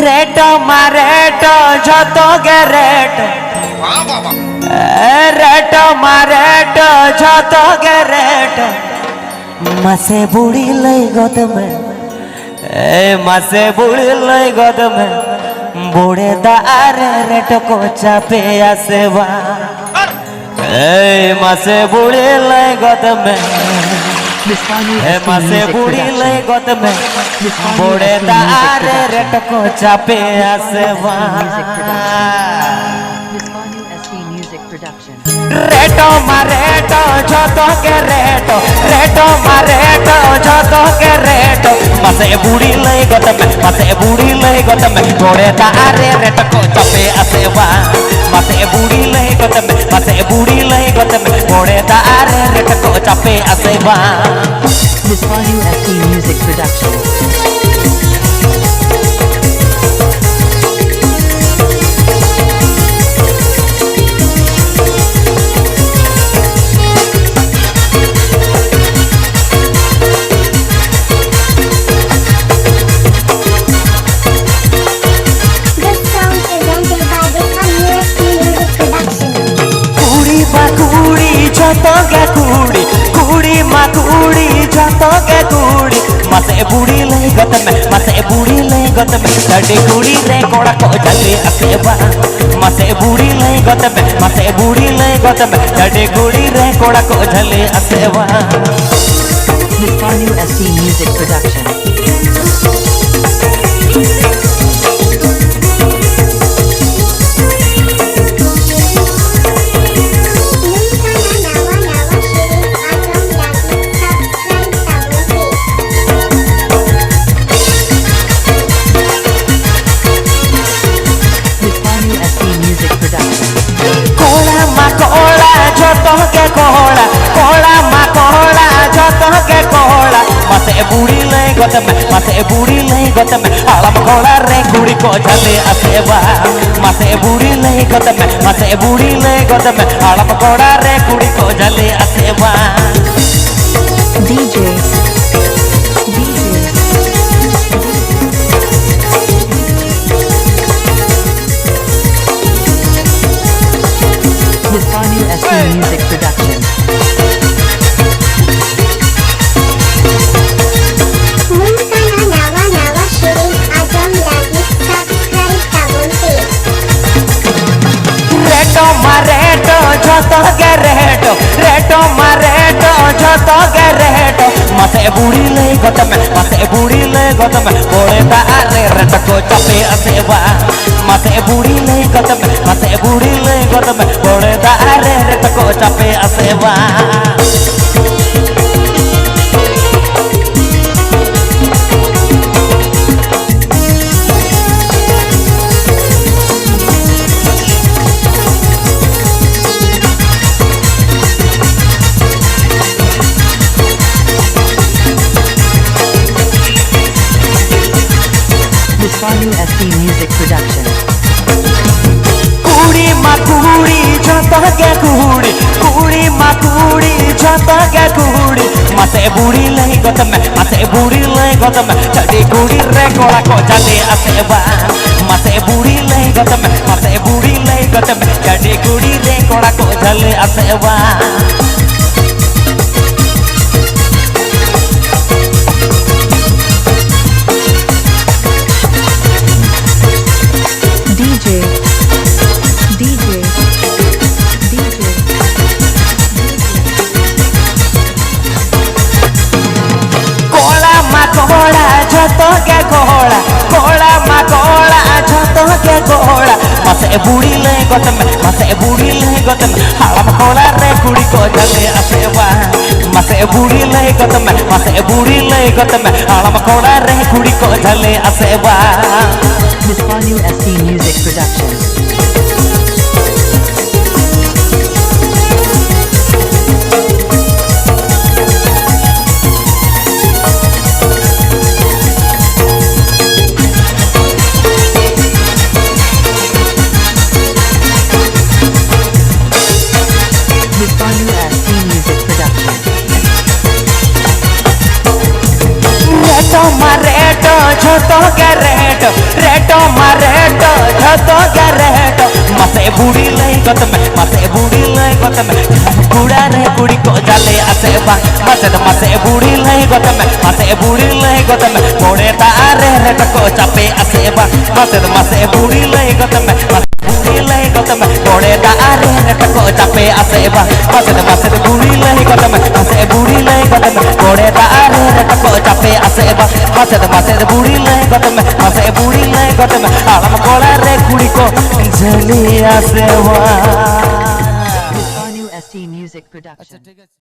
रेटो मारेटो झतो गे रेटो रेटो मारेटो झतो गे रेटो मासे बुड़ी लई गोद में मासे बुड़ी लई गोद में बुड़े दार रेटो को चापे आसेवा मासे बुड़ी लई गोद में मासे बुड़ी लई गोद में बुड़े दार रेटो को चापे आसेवा रेटो मारेटो झतो के रेटो रेटो मारेटो झतो के रेटो मासे बुड़ी लई गोद में मासे बुड़ी लई गोद में बुड़े दार रेटो को चापे आसेवा मासे बुड़ी लई गोद में मासे बुड़ी लई गोद में बुड़े दार रेटो को चापे आसेवा Vishwanu ST Music Production. कुड़ी मा कुड़ी झतो के कुड़ी मासे बुड़ी लई गोद में मासे बुड़ी लई गोद में लड़ी कुड़ी रे कोड़ा को जले आसेवा मासे बुड़ी लई गोद में मासे बुड़ी लई गोद में लड़ी कुड़ी रे कोड़ा को जले आसेवा Vishwanu ST Music Production. मासे बुड़ी लई गोद में मासे बुड़ी लई गोद में आलम घोड़ा रे गुड़ी को झले आसेवा मासे बुड़ी लई गोद में मासे बुड़ी लई गोद में आलम घोड़ा रे गुड़ी को झले आसेवा DJ Vishwanu ST Music Production. रेटो मारेटो झतो के रेटो रेटो मारेटो झतो के रेटो मासे बुड़ी लई गोद में मासे बुड़ी लई गोद में बोले दार रेटो को चापे आसेवा मासे बुड़ी लई गोद में मासे बुड़ी लई गोद में बोले दार रेटो को चापे आसेवा Vishwanu ST Music Production. कुड़ी मा कुड़ी झतो के कुड़ी कुड़ी मा कुड़ी झतो के कुड़ी मासे बुड़ी लई गोद में मासे बुड़ी लई गोद में चढ़ी कुड़ी रे कोड़ा को जले आसेवा मासे बुड़ी लई गोद में मासे बुड़ी लई गोद में चढ़ी कुड़ी रे कोड़ा को जले आसेवा DJ झतो के घोड़ा घोड़ा मा घोड़ा झतो के घोड़ा मासे बुड़ी लई गोद में मासे बुड़ी लई गोद में आलम घोड़ा रे गुड़ी को जले आसेवा मासे बुड़ी लई गोद में मासे बुड़ी लई गोद में आलम घोड़ा रे गुड़ी को जले आसेवा Vishwanu ST Music Production. Vishwanu ST Music Production. रेटो मारेटो झतो के रेटो रेटो रेटो मारेटो झतो के रेटो मसे बुड़ी लई गत में मसे बुड़ी लई गत में बुड़ा रे कुड़ी को जाले आसे बा मसे बुड़ी लई गत में मसे बुड़ी लई गत में मोड़े तारे रेट को चापे आसे बा मसे बुड़ी लई गत में बुड़ी लई गत में मोड़े तारे रेट को चापे आसे बा मसे बुड़ी लई गत में मसे बुड़ी लई गत में मोड़े तारे रेट को चापे आसे बा मसे बुड़ी लई गत में मसे बुड़ी लई गत में आलम कोला रे कुड़ी को जली आसे बा Nitpanu ST Music Production.